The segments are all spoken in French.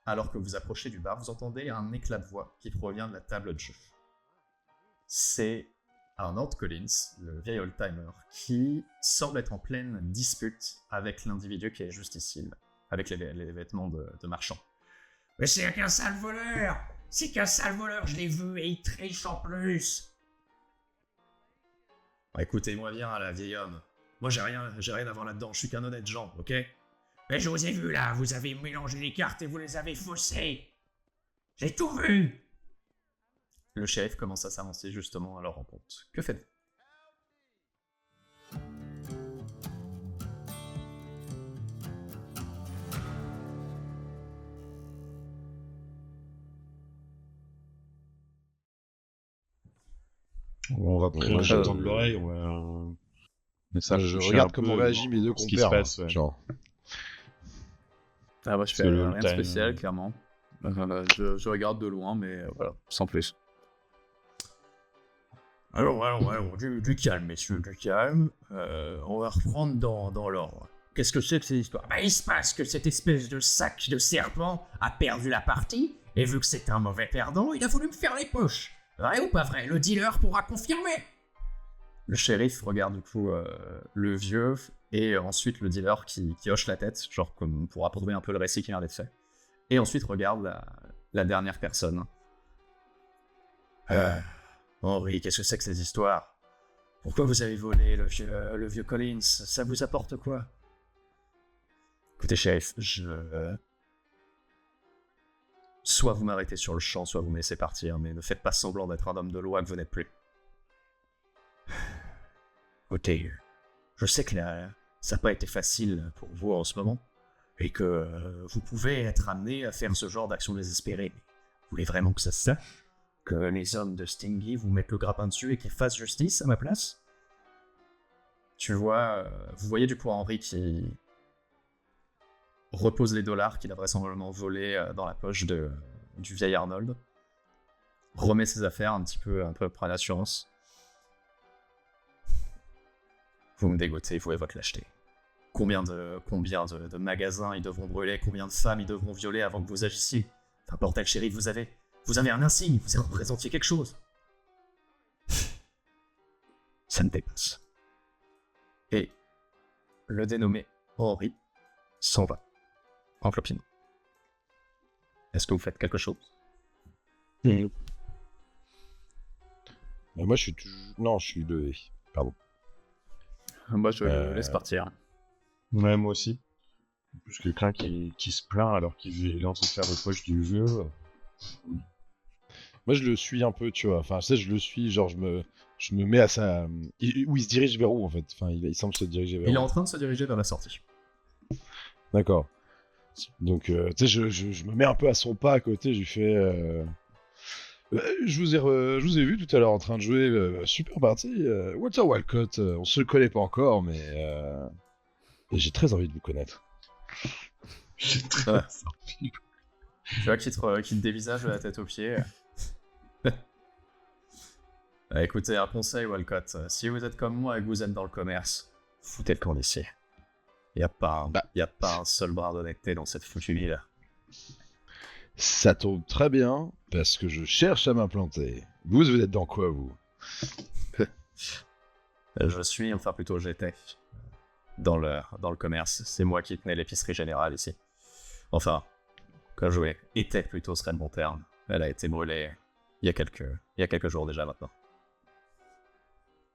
alors que vous approchez du bar, vous entendez un éclat de voix qui provient de la table de jeu. C'est Arnold Collins, le vieil old-timer, qui semble être en pleine dispute avec l'individu qui est juste ici, avec les vêtements de marchand. Mais c'est qu'un sale voleur! C'est qu'un sale voleur, je l'ai vu et il triche en plus! Écoutez-moi bien, là, vieil homme. Moi, j'ai rien à voir là-dedans, je suis qu'un honnête gens, ok? Mais je vous ai vu là, vous avez mélangé les cartes et vous les avez faussées! J'ai tout vu! Le shérif commence à s'avancer justement à leur rencontre. Que faites-vous? On va prendre je- le temps de l'oreille, on va... Mais ça, Je toucher regarde un comment peu réagissent mes deux ce qui se compères. passe, hein, ouais. genre. Ah, moi, je fais C'est le rien de time, spécial, clairement. Je regarde de loin, mais voilà, sans plus. Alors, du calme, messieurs, du calme. On va reprendre dans l'ordre. Qu'est-ce que c'est que ces histoires? Bah, il se passe que cette espèce de sac de serpent a perdu la partie, et vu que c'est un mauvais perdant, il a voulu me faire les poches. Vrai ou pas vrai? Le dealer pourra confirmer. Le shérif regarde du coup le vieux et ensuite le dealer qui hoche la tête, genre comme pour approuver un peu le récit qui vient d'être fait. Et ensuite regarde la dernière personne. Henri, qu'est-ce que c'est que ces histoires? Pourquoi vous avez volé le vieux Collins? Ça vous apporte quoi? Écoutez, shérif, soit vous m'arrêtez sur le champ, soit vous me laissez partir, mais ne faites pas semblant d'être un homme de loi que vous n'êtes plus. Écoutez, je sais que ça n'a pas été facile pour vous en ce moment, et que vous pouvez être amené à faire ce genre d'action désespérée. Mais vous voulez vraiment que ça se sache? Que les hommes de Stingy vous mettent le grappin dessus et qu'ils fassent justice à ma place? Vous voyez du coup Henri qui repose les dollars qu'il a vraisemblablement volés dans la poche du vieil Arnold, remet ses affaires un peu près à l'assurance. Vous me dégoûtez, vous et votre lâcheté. Combien de magasins ils devront brûler, combien de femmes ils devront violer avant que vous agissiez? Enfin, bordel, shérif, vous avez un insigne, vous représentiez quelque chose. Ça me dépasse. Et le dénommé Henri s'en va, en clopinant. Est-ce que vous faites quelque chose? Mais moi, je suis toujours... Non, je suis levé. Pardon. Moi, je le laisse partir. Ouais, moi aussi. En plus, quelqu'un qui se plaint alors qu'il est en train de faire le poche du vieux. Moi, je le suis un peu, tu vois. Enfin, tu sais, je le suis, genre, je me mets à sa... Où il se dirige vers où, en fait? Enfin, il semble se diriger vers Il est où? en train de se diriger vers la sortie. D'accord. Donc, tu sais, je me mets un peu à son pas à côté, je lui fais... je vous ai vu tout à l'heure en train de jouer, super partie. Walter Walcott, on se connaît pas encore, mais j'ai très envie de vous connaître. J'ai très Ouais. Tu vois qu'il te dévisage de la tête aux pieds. Écoutez, un conseil, Walcott. Si vous êtes comme moi et que vous êtes dans le commerce, foutez le camp d'ici. Y a pas un seul bras d'honnêteté dans cette foutue ville. Ça tombe très bien, parce que je cherche à m'implanter. Vous êtes dans quoi, vous? J'étais dans le commerce. C'est moi qui tenais l'épicerie générale ici. Enfin, quand je jouais, était plutôt serait le bon terme. Elle a été brûlée il y a quelques jours déjà maintenant.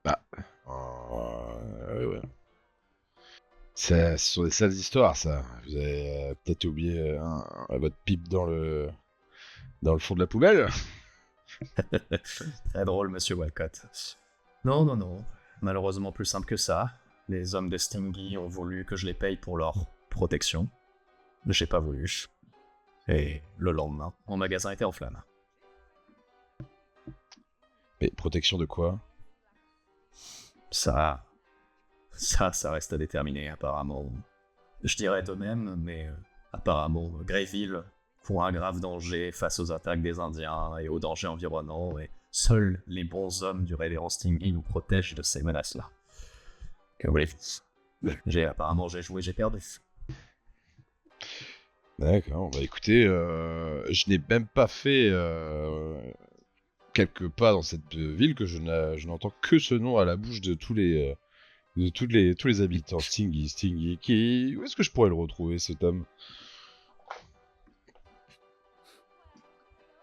Ouais. Ce sont des sales histoires, ça. Vous avez peut-être oublié votre pipe dans le fond de la poubelle. Très drôle, monsieur Walcott. Non. Malheureusement plus simple que ça. Les hommes de Stingy ont voulu que je les paye pour leur protection. J'ai pas voulu. Et le lendemain, mon magasin était en flammes. Mais protection de quoi? Ça reste à déterminer, apparemment. Je dirais de même, mais apparemment, Greyville court un grave danger face aux attaques des Indiens et aux dangers environnants, et seuls les bons hommes du révérend Stingy nous protègent de ces menaces-là. Que voulez-vous? J'ai joué, j'ai perdu. D'accord, bah écoutez, je n'ai même pas fait quelques pas dans cette ville que je n'entends que ce nom à la bouche de tous les habitants. Stingy, où est-ce que je pourrais le retrouver, cet homme?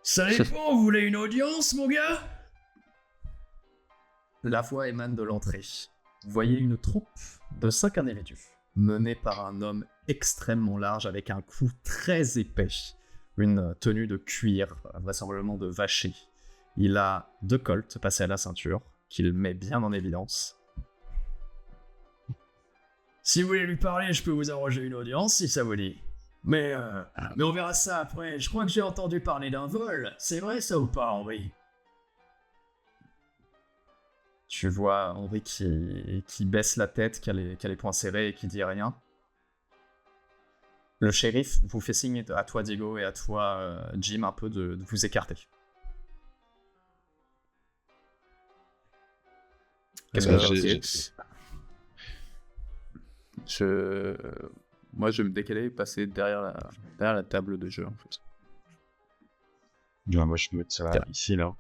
Ça dépend, vous voulez une audience, mon gars? La voix émane de l'entrée. Vous voyez une troupe de 5 individus, menée par un homme extrêmement large avec un cou très épais, une tenue de cuir, vraisemblablement de vacher. Il a 2 colts passés à la ceinture, qu'il met bien en évidence. Si vous voulez lui parler, je peux vous arranger une audience, si ça vous dit. Mais on verra ça après. Je crois que j'ai entendu parler d'un vol. C'est vrai ça ou pas, Henri? Tu vois Henri qui baisse la tête, qui a les poings serrés et qui dit rien. Le shérif vous fait signe à toi, Diego, et à toi, Jim, un peu de vous écarter. Qu'est-ce que vous faites? Moi, je vais me décaler et passer derrière la table de jeu, en fait. Ouais, moi, je me mets ça ici, là.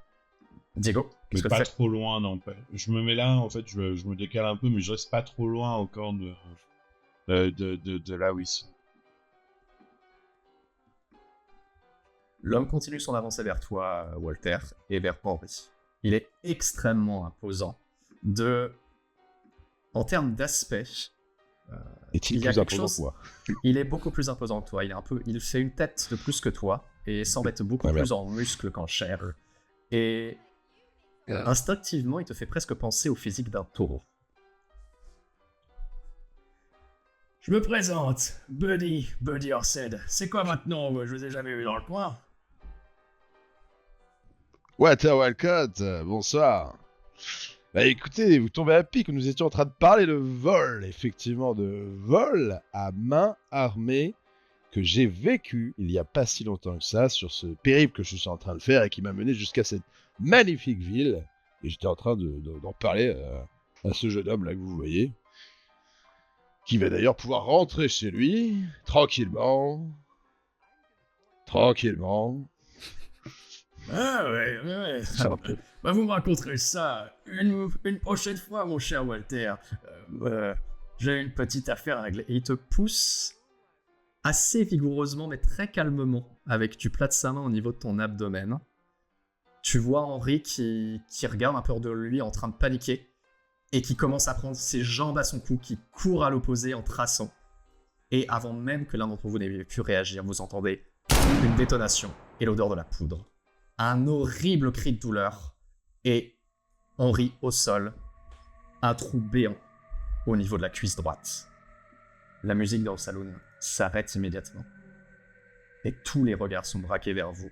Diego, Mais qu'est-ce que tu pas fais? trop loin, non. Je me mets là, en fait, je me décale un peu, mais je reste pas trop loin encore de là où ils sont. L'homme continue son avancée vers toi, Walter, et vers Henri. Il est extrêmement imposant. En termes d'aspect, Est-il il y a plus quelque imposant chose- que moi? il est beaucoup plus imposant que toi. Il fait une tête de plus que toi et semble être beaucoup plus en muscle qu'en chair. Et instinctivement, il te fait presque penser au physique d'un taureau. Je me présente, Buddy Orsed. C'est quoi maintenant? Je vous ai jamais vu dans le coin. Walter Walcott, bonsoir. Bah écoutez, vous tombez à pic, nous étions en train de parler de vol, effectivement, de vol à main armée que j'ai vécu il y a pas si longtemps que ça, sur ce périple que je suis en train de faire et qui m'a mené jusqu'à cette magnifique ville. Et j'étais en train d'en parler à ce jeune homme là que vous voyez, qui va d'ailleurs pouvoir rentrer chez lui, tranquillement. Ah ouais. Bah vous me raconterez ça une prochaine fois, mon cher Walter. J'ai une petite affaire à régler. Et il te pousse assez vigoureusement, mais très calmement, avec du plat de sa main au niveau de ton abdomen. Tu vois Henri qui regarde un peu hors de lui en train de paniquer et qui commence à prendre ses jambes à son cou, qui court à l'opposé en traçant. Et avant même que l'un d'entre vous n'ait pu réagir, vous entendez une détonation et l'odeur de la poudre. Un horrible cri de douleur et Henri au sol, un trou béant au niveau de la cuisse droite. La musique dans le saloon s'arrête immédiatement et tous les regards sont braqués vers vous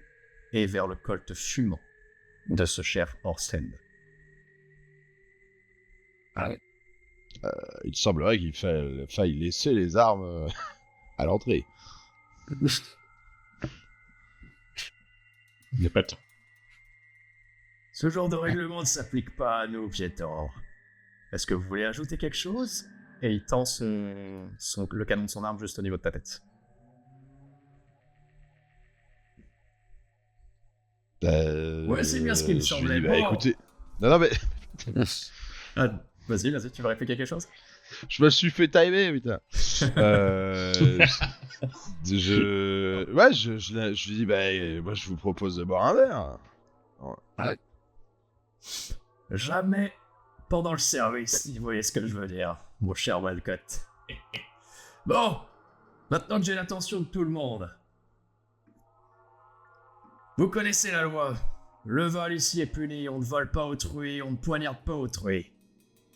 et vers le colt fumant de ce cher Orsted. Il semblerait qu'il faille laisser les armes à l'entrée. Il n'y a pas de temps. Ce genre de règlement ne s'applique pas à nous, piétons. Est-ce que vous voulez ajouter quelque chose? Et il tend le canon de son arme juste au niveau de ta tête. Ouais, c'est bien ce qu'il me je lui semblait. dis, bah, Bon. écoutez... Non, mais Ah, vas-y, tu veux répliquer quelque chose? je me suis fait timer, putain. Je lui dis, bah, moi, je vous propose de boire un verre. Jamais pendant le service, si vous voyez ce que je veux dire, mon cher Walcott. Bon, maintenant que j'ai l'attention de tout le monde, vous connaissez la loi. Le vol ici est puni, on ne vole pas autrui, on ne poignarde pas autrui.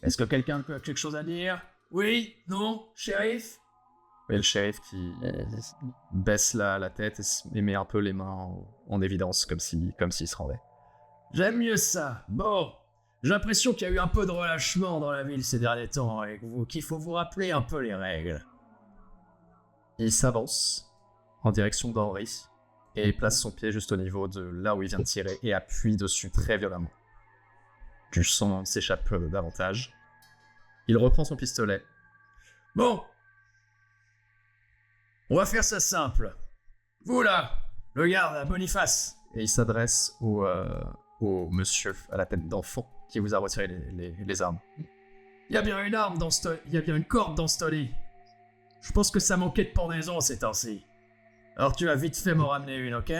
Est-ce que quelqu'un a quelque chose à dire? Oui? Non? Shérif? Et le shérif qui baisse la tête et met un peu les mains en évidence comme s'il se rendait. J'aime mieux ça. Bon, j'ai l'impression qu'il y a eu un peu de relâchement dans la ville ces derniers temps et qu'il faut vous rappeler un peu les règles. Il s'avance en direction d'Henri et place son pied juste au niveau de là où il vient de tirer et appuie dessus très violemment. Du sang s'échappe davantage. Il reprend son pistolet. Bon, on va faire ça simple. Vous là, le garde à Boniface. Et il s'adresse au monsieur à la tête d'enfant qui vous a retiré les armes. Il y a bien une arme dans ce... Il y a bien une corde dans ce lit. Je pense que ça manquait de pendaison ces temps-ci. Alors tu as vite fait m'en ramener une, ok?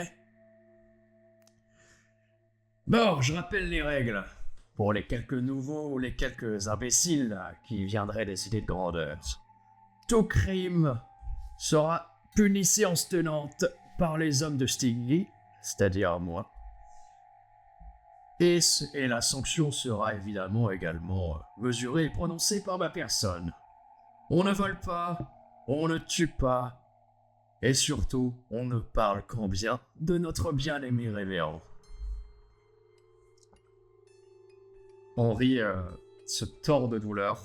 Bon, je rappelle les règles. Pour les quelques nouveaux ou les quelques imbéciles là, qui viendraient des idées de grandeur. Tout crime sera puni séance tenante par les hommes de Stiggy, c'est-à-dire moi. Et la sanction sera évidemment également mesurée et prononcée par ma personne. On ne vole pas, on ne tue pas, et surtout, on ne parle qu'en bien de notre bien-aimé révérend. Henri se tord de douleur.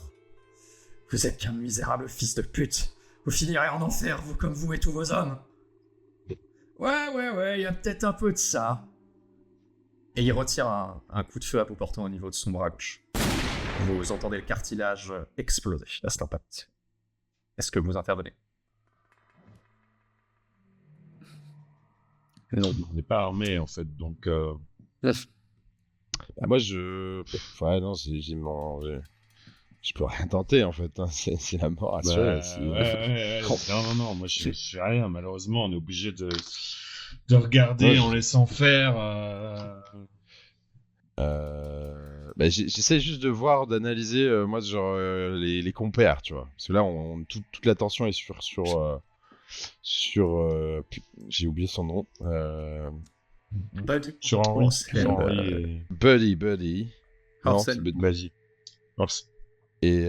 Vous êtes qu'un misérable fils de pute. Vous finirez en enfer, vous comme vous et tous vos hommes. Ouais, y a peut-être un peu de ça. Et il retire un coup de feu à bout portant au niveau de son bras gauche. Vous entendez le cartilage exploser à cet impact. Est-ce que vous intervenez? Non, on n'est pas armé en fait, donc. Bah, moi, ouais, non, je peux rien tenter en fait. Hein. C'est la mort assurée. Ouais. Non, moi je fais rien. Malheureusement, on est obligé de regarder en laissant faire. Bah, j'essaie juste de voir, d'analyser, moi, genre les compères, tu vois. Parce que là, toute l'attention est sur j'ai oublié son nom. Buddy. Sur Henri. Buddy. Non, Orsen. Vas-y. Et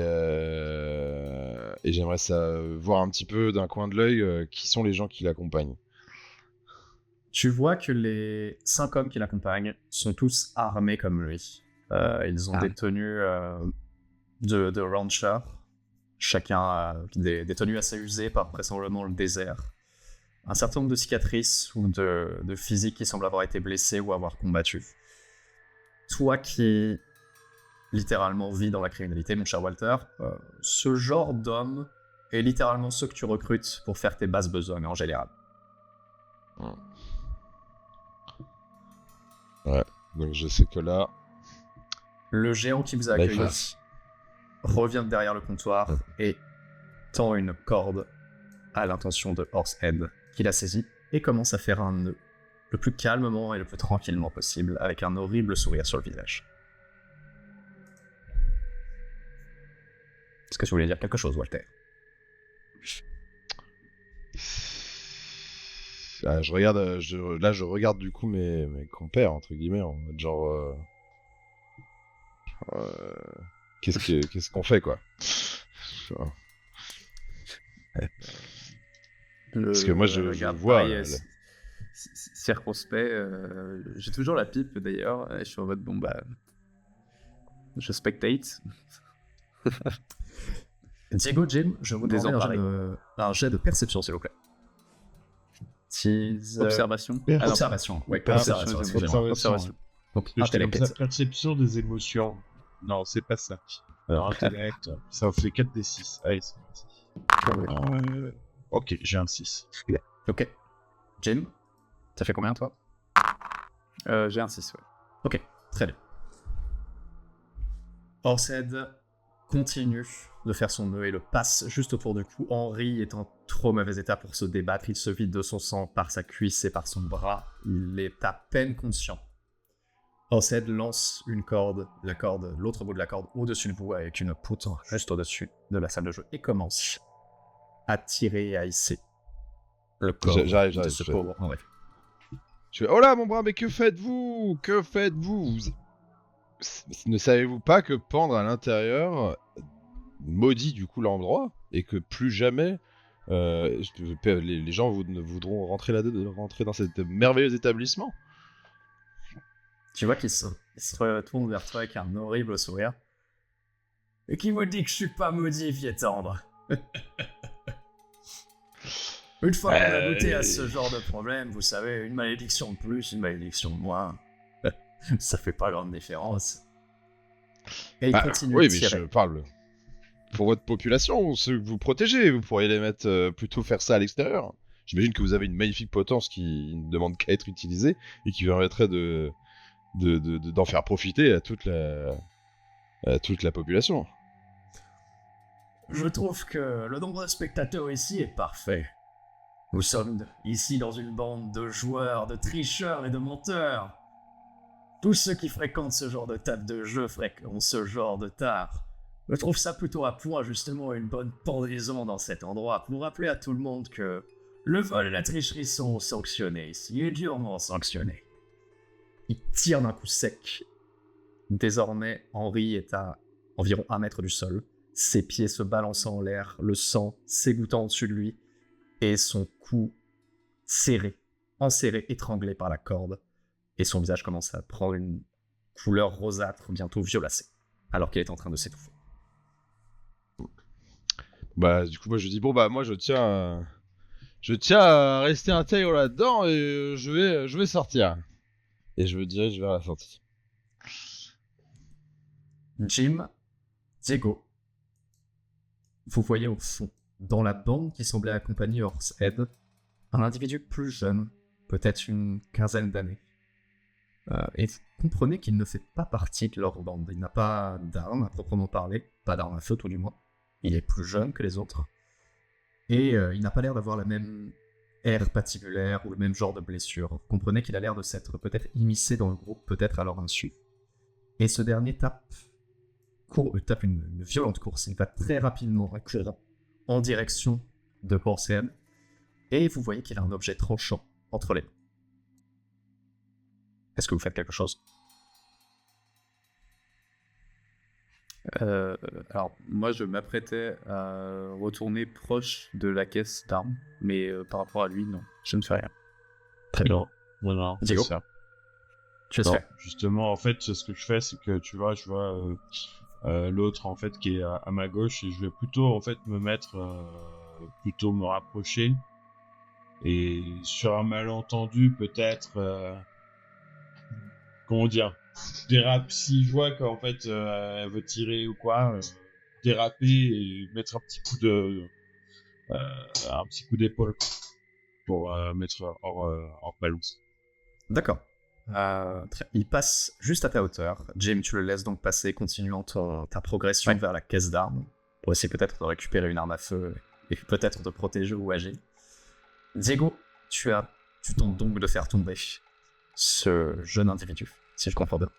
j'aimerais voir un petit peu d'un coin de l'œil qui sont les gens qui l'accompagnent. Tu vois que les 5 hommes qui l'accompagnent sont tous armés comme lui. Ils ont des tenues de rancher. Chacun a des tenues assez usées par vraisemblablement le désert. Un certain nombre de cicatrices ou de physiques qui semblent avoir été blessés ou avoir combattu. Toi qui littéralement vis dans la criminalité, mon cher Walter, ce genre d'homme est littéralement ceux que tu recrutes pour faire tes basses besognes en général. Ouais, donc je sais que là... Le géant qui vous a accueilli revient de derrière le comptoir et tend une corde à l'intention de Horsehead, qui la saisit et commence à faire un nœud, le plus calmement et le plus tranquillement possible, avec un horrible sourire sur le visage. Est-ce que tu voulais dire quelque chose, Walter? Je regarde du coup mes compères, entre guillemets, en mode genre... qu'est-ce qu'on fait, quoi? Parce que moi, je vois... Circonspect, j'ai toujours la pipe d'ailleurs, et je suis en mode bon bah... Je spectate. Diego, Jim, je vous demande un jet de perception, s'il vous plaît. Observation. Observation. Oui, observation. Donc, intellect. Perception des émotions. Non, c'est pas ça. Alors, intellect, ça fait 4d6. Allez, c'est parti. Ok, j'ai un 6. Ok. Jim, ça fait combien, toi? J'ai un 6, ouais. Ok, très bien. Horsehead continue de faire son nœud et le passe juste autour du cou. Henri est en trop mauvais état pour se débattre. Il se vide de son sang par sa cuisse et par son bras. Il est à peine conscient. Horsehead lance une corde, l'autre bout de la corde au-dessus de vous avec une poutre juste au-dessus de la salle de jeu et commence à tirer et à hisser le corps de ce pauvre Henri. Je fais, oh là mon bras, mais que faites-vous? Que faites-vous? Ne savez-vous pas que pendre à l'intérieur maudit du coup l'endroit et que plus jamais les gens ne voudront rentrer dans cet merveilleux établissement? Tu vois qu'il se retourne vers toi avec un horrible sourire. Et qui me dit que je suis pas maudit, vieux tendre? Une fois qu'on a goûté à ce genre de problème, vous savez, une malédiction de plus, une malédiction de moins, ça fait pas grande différence. Et il continue de tirer. Oui, mais je parle pour votre population, ceux que vous protégez, vous pourriez les mettre plutôt faire ça à l'extérieur. j'imagine que vous avez une magnifique potence qui ne demande qu'à être utilisée et qui permettrait d'en faire profiter à toute la population. Je trouve que le nombre de spectateurs ici est parfait. Nous sommes ici dans une bande de joueurs, de tricheurs et de menteurs. Tous ceux qui fréquentent ce genre de table de jeu fréquentent ce genre de tard. Je trouve ça plutôt à point, justement, une bonne pendaison dans cet endroit pour rappeler à tout le monde que le vol et la tricherie sont sanctionnés ici, et durement sanctionnés. Il tire d'un coup sec. Désormais, Henri est à environ 1 mètre du sol, ses pieds se balançant en l'air, le sang s'égouttant au-dessus de lui, et son cou serré, enserré, étranglé par la corde, et son visage commence à prendre une couleur rosâtre, bientôt violacée, alors qu'il est en train de s'étouffer. Bah, du coup, moi je dis, bon, bah, moi je tiens à rester intègre là-dedans et je vais sortir. Et je me dirige vers la sortie. Jim, Diego, vous voyez au fond, dans la bande qui semblait accompagner Horsehead, un individu plus jeune, peut-être une quinzaine d'années. Et vous comprenez qu'il ne fait pas partie de leur bande. Il n'a pas d'armes à proprement parler, pas d'armes à feu tout du moins. Il est plus jeune que les autres. Et il n'a pas l'air d'avoir la même aire patibulaire ou le même genre de blessure. Vous comprenez qu'il a l'air de s'être peut-être immiscé dans le groupe, peut-être à leur insu. Et ce dernier tape une violente course. Il va très rapidement en direction de Horsehead. Et vous voyez qu'il a un objet tranchant entre les mains. Est-ce que vous faites quelque chose? Alors, moi, je m'apprêtais à retourner proche de la caisse d'armes, mais par rapport à lui, non, je ne fais rien. Très bien. Non, voilà, Diego, c'est ça. tu vas Non, se faire. justement, en fait, ce que je fais, c'est que tu vois, je vois l'autre en fait qui est à ma gauche et je vais plutôt en fait plutôt me rapprocher et sur un malentendu peut-être, comment dire, dérape si je vois qu'en fait elle veut tirer ou quoi, déraper et mettre un petit coup d'épaule pour mettre hors balance. D'accord. Il passe juste à ta hauteur. Jim, tu le laisses donc passer, continuant ta progression vers la caisse d'armes, pour essayer peut-être de récupérer une arme à feu et peut-être de protéger ou agir. Diego, tu tentes donc de faire tomber ce jeune individu, si je comprends bien.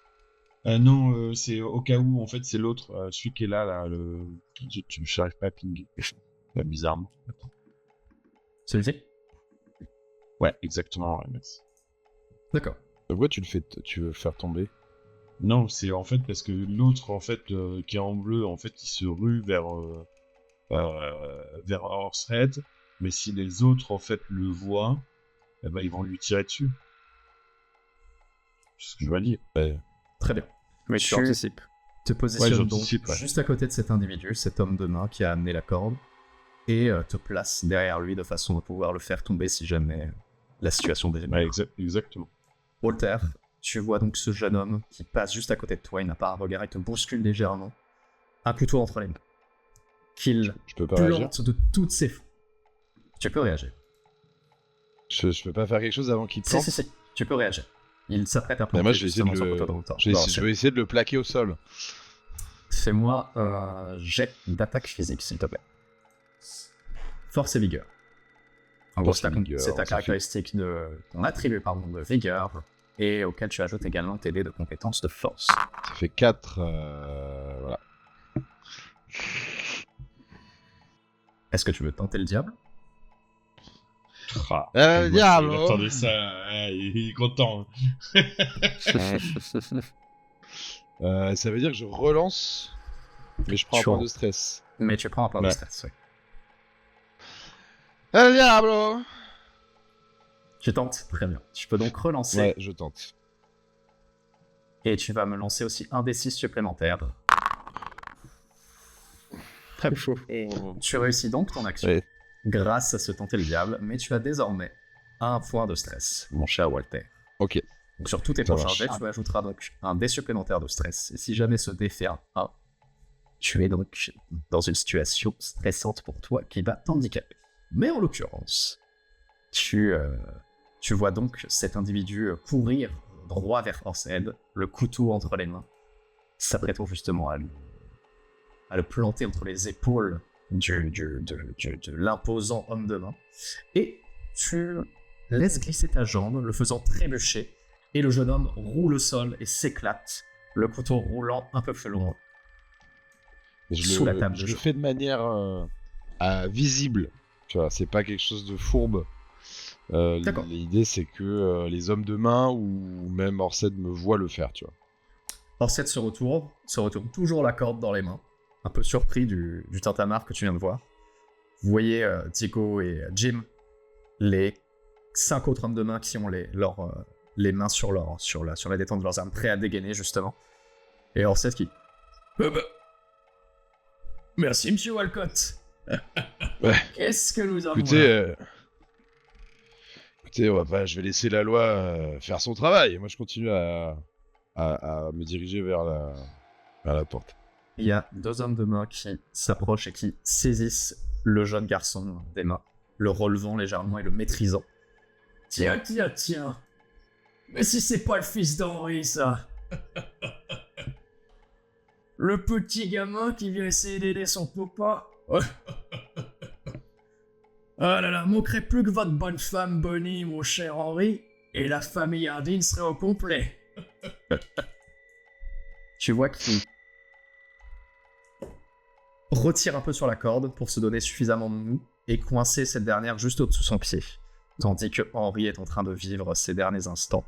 Non, c'est au cas où, en fait, c'est l'autre, celui qui est là, je n'arrive pas à pinguer. Bizarrement. Celui-ci? Ouais, exactement, ouais, merci. D'accord. Pourquoi tu veux le faire tomber? Non, c'est en fait parce que l'autre, en fait, qui est en bleu, en fait, il se rue vers Horsehead, mais si les autres, en fait, le voient, eh ben, ils vont lui tirer dessus. C'est ce que je veux dire. Ouais. Très bien. Mais tu anticipes. Te positionnes donc j'anticipe, ouais. juste à côté de cet individu, cet homme de main qui a amené la corde, et te place derrière lui de façon à pouvoir le faire tomber si jamais la situation dégénère. Ouais, exactement. Walter, tu vois donc ce jeune homme qui passe juste à côté de toi, il n'a pas un regard, il te bouscule légèrement, un couteau entre les mains, qu'il Je peux pas réagir. plante de toutes ses forces. Tu peux réagir. Je peux pas faire quelque chose avant qu'il plante. Si, tu peux réagir. Il s'apprête à planter. Mais moi, je vais essayer de justement son couteau dans le temps. je vais essayer de le plaquer au sol. Fais-moi un jet d'attaque physique, s'il te plaît. Force et vigueur. En gros, Force et vigueur, c'est ta ça caractéristique ton attribut de vigueur, et auquel tu ajoutes également tes dés de compétences de force. Ça fait 4. Voilà. Est-ce que tu veux tenter le diable? Diable, Il attendait ça, il est content. Ça veut dire que je relance, mais je prends un point de stress. Mais tu prends un point de Ouais. stress, oui. Diablo! Tu tentes? Très bien. Tu peux donc relancer, Ouais, je tente. et tu vas me lancer aussi un D6 supplémentaire. Très chaud. Tu réussis donc ton action, Ouais. grâce à ce tenter le diable, mais tu as désormais un point de stress, mon cher Walter. Ok. Donc sur tous tes Ça prochains marche. jets, tu ajouteras donc un dé supplémentaire de stress. Et si jamais ce dé fait un 1, tu es donc dans une situation stressante pour toi qui va t'handicaper. Mais en l'occurrence, Tu vois donc cet individu courir droit vers Orsed, le couteau entre les mains, s'apprêtant justement à le planter entre les épaules de l'imposant homme de main. Et tu laisses glisser ta jambe, le faisant trébucher, et le jeune homme roule au sol et s'éclate, le couteau roulant un peu plus loin. Sous la table de je le jeu. fais de manière visible. Tu vois, c'est pas quelque chose de fourbe. D'accord. L'idée, c'est que les hommes de main ou même Orsed me voient le faire, tu vois. Orsed se retourne toujours la corde dans les mains, un peu surpris du tintamarre que tu viens de voir. Vous voyez Tico et Jim, les 5 autres hommes de main qui ont les mains sur la détente de leurs armes, prêts à dégainer justement. Et Orsed qui... Merci monsieur Walcott. Ouais. Qu'est-ce que nous avons Écoutez, je vais laisser la loi faire son travail. Moi, je continue à me diriger vers la porte. Il y a 2 hommes de main qui s'approchent et qui saisissent le jeune garçon des mains, le relevant légèrement et le maîtrisant. Tiens. Mais si c'est pas le fils d'Henri, ça. Le petit gamin qui vient essayer d'aider son papa. Ah là là, manquerait plus que votre bonne femme Bonnie, mon cher Henri, et la famille Hardin serait au complet. Tu vois qu'il retire un peu sur la corde pour se donner suffisamment de mou et coincer cette dernière juste au-dessous de son pied, tandis que Henri est en train de vivre ses derniers instants,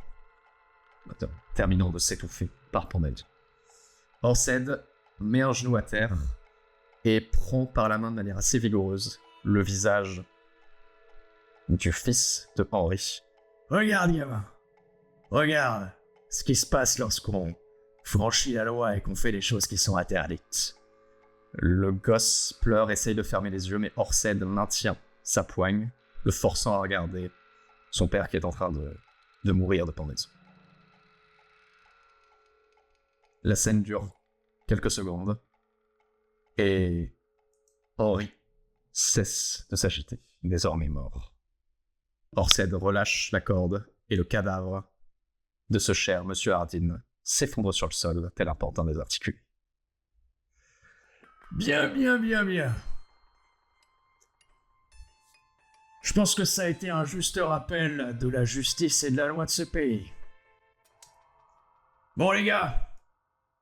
terminant de s'étouffer par pendaison. Orsed met un genou à terre et prend par la main de manière assez vigoureuse le visage du fils de Henri. Regarde, gamin. Regarde ce qui se passe lorsqu'on franchit la loi et qu'on fait des choses qui sont interdites. Le gosse pleure, essaye de fermer les yeux, mais Orsed maintient sa poigne, le forçant à regarder son père qui est en train de mourir de pendaison. La scène dure quelques secondes, et Henri cesse de s'agiter, désormais mort. Orsed relâche la corde, et le cadavre de ce cher monsieur Hardin s'effondre sur le sol, tel un pantin désarticulé. Bien. Je pense que ça a été un juste rappel de la justice et de la loi de ce pays. Bon les gars,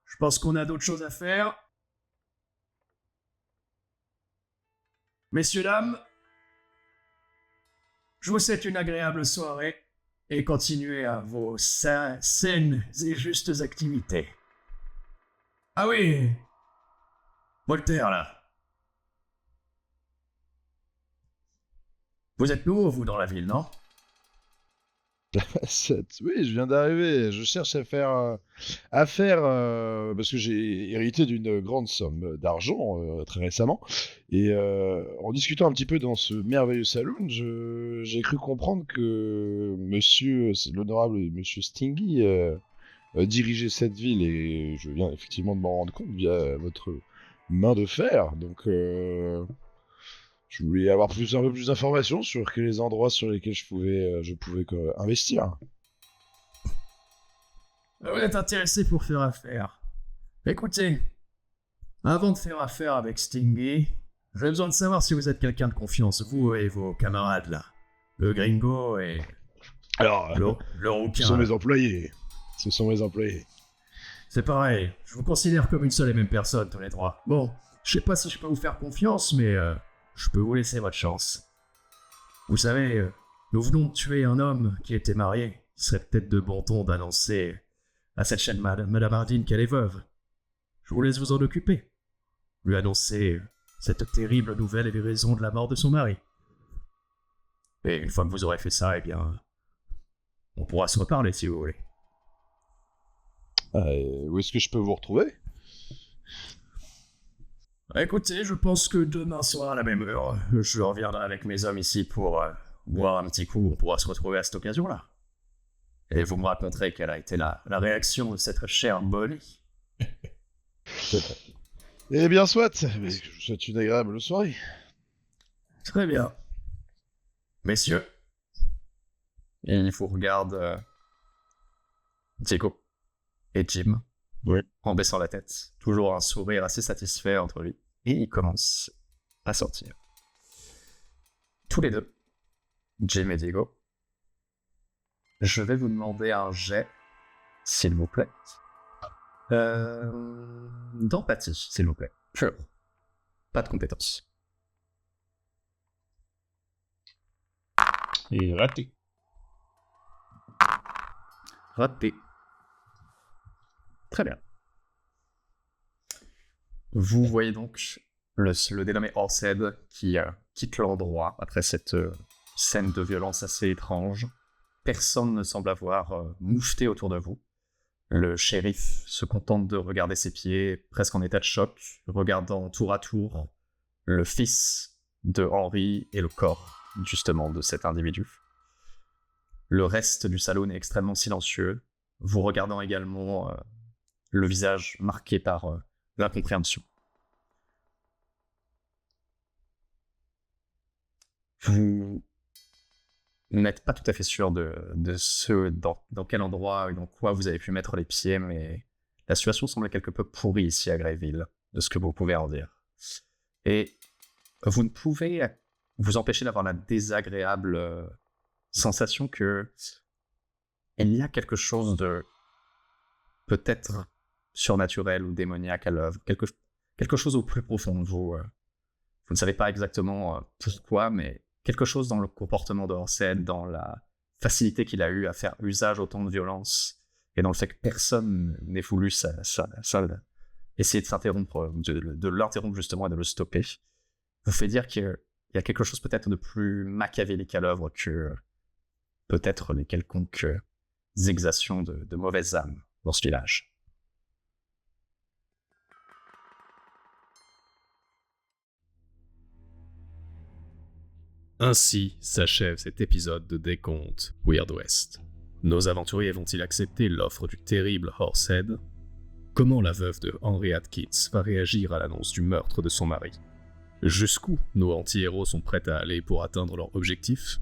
je pense qu'on a d'autres choses à faire. Messieurs, dames, je vous souhaite une agréable soirée et continuez à vos saines et justes activités. Ah oui, Voltaire, là. Vous êtes nouveau, vous, dans la ville, non? Oui, je viens d'arriver. Je cherche à faire parce que j'ai hérité d'une grande somme d'argent très récemment. Et en discutant un petit peu dans ce merveilleux saloon, j'ai cru comprendre que l'honorable monsieur Stingy dirigeait cette ville. Et je viens effectivement de m'en rendre compte via votre main de fer. Donc, je voulais avoir un peu plus d'informations sur les endroits sur lesquels je pouvais investir. Vous êtes intéressé pour faire affaire. Écoutez, avant de faire affaire avec Stingy, j'ai besoin de savoir si vous êtes quelqu'un de confiance, vous et vos camarades là. Le gringo et Alors, le rouquin. ce sont mes employés. C'est pareil, je vous considère comme une seule et même personne, tous les trois. Bon, je sais pas si je peux vous faire confiance, mais je peux vous laisser votre chance. Vous savez, nous venons de tuer un homme qui était marié. Il serait peut-être de bon ton d'annoncer à cette chaîne Madame Hardin qu'elle est veuve. Je vous laisse vous en occuper. Lui annoncer cette terrible nouvelle et les raisons de la mort de son mari. Et une fois que vous aurez fait ça, eh bien, on pourra se reparler si vous voulez. Où est-ce que je peux vous retrouver? Écoutez, je pense que demain soir à la même heure, je reviendrai avec mes hommes ici pour boire un petit coup. On pourra se retrouver à cette occasion-là. Et vous me raconterez quelle a été la réaction de cette chère Bonnie. Eh bien, soit. Mais je vous souhaite une agréable soirée. Très bien. Messieurs, Et il vous regarde Diego et Jim, Ouais. en baissant la tête, toujours un sourire assez satisfait entre lui, et il commence à sortir. Tous les deux, Jim et Diego, je vais vous demander un jet, s'il vous plaît, d'empathie, s'il vous plaît. Sure. Pas de compétences. Et raté. Raté. Très bien. Vous voyez donc le dénommé Orsed qui quitte l'endroit après cette scène de violence assez étrange. Personne ne semble avoir moufté autour de vous. Le shérif se contente de regarder ses pieds, presque en état de choc, regardant tour à tour le fils de Henry et le corps, justement, de cet individu. Le reste du salon est extrêmement silencieux, vous regardant également le visage marqué par l'incompréhension. Vous n'êtes pas tout à fait sûr de ce dans quel endroit et dans quoi vous avez pu mettre les pieds, mais la situation semble quelque peu pourrie ici à Greyville, de ce que vous pouvez en dire. Et vous ne pouvez vous empêcher d'avoir la désagréable sensation que il y a quelque chose de peut-être surnaturel ou démoniaque à l'œuvre, quelque chose au plus profond de vous. Vous ne savez pas exactement pourquoi, mais quelque chose dans le comportement de Orsed, dans la facilité qu'il a eu à faire usage autant de violence, et dans le fait que personne n'ait voulu essayer de s'interrompre, de l'interrompre justement et de le stopper, vous fait dire qu'il y a quelque chose peut-être de plus machiavélique à l'œuvre que peut-être les quelconques exactions de mauvaises âmes dans ce village. Ainsi s'achève cet épisode de Décompte Weird West. Nos aventuriers vont-ils accepter l'offre du terrible Orsed ? Comment la veuve de Henry Atkins va réagir à l'annonce du meurtre de son mari ? Jusqu'où nos anti-héros sont prêts à aller pour atteindre leur objectif ?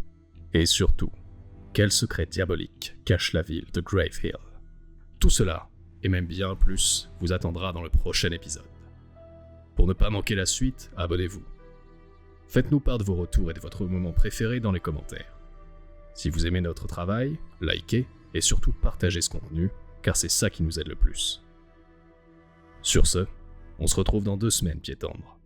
Et surtout, quel secret diabolique cache la ville de Gravehill ? Tout cela, et même bien plus, vous attendra dans le prochain épisode. Pour ne pas manquer la suite, abonnez-vous. Faites-nous part de vos retours et de votre moment préféré dans les commentaires. Si vous aimez notre travail, likez et surtout partagez ce contenu, car c'est ça qui nous aide le plus. Sur ce, on se retrouve dans 2 semaines, pieds tendres.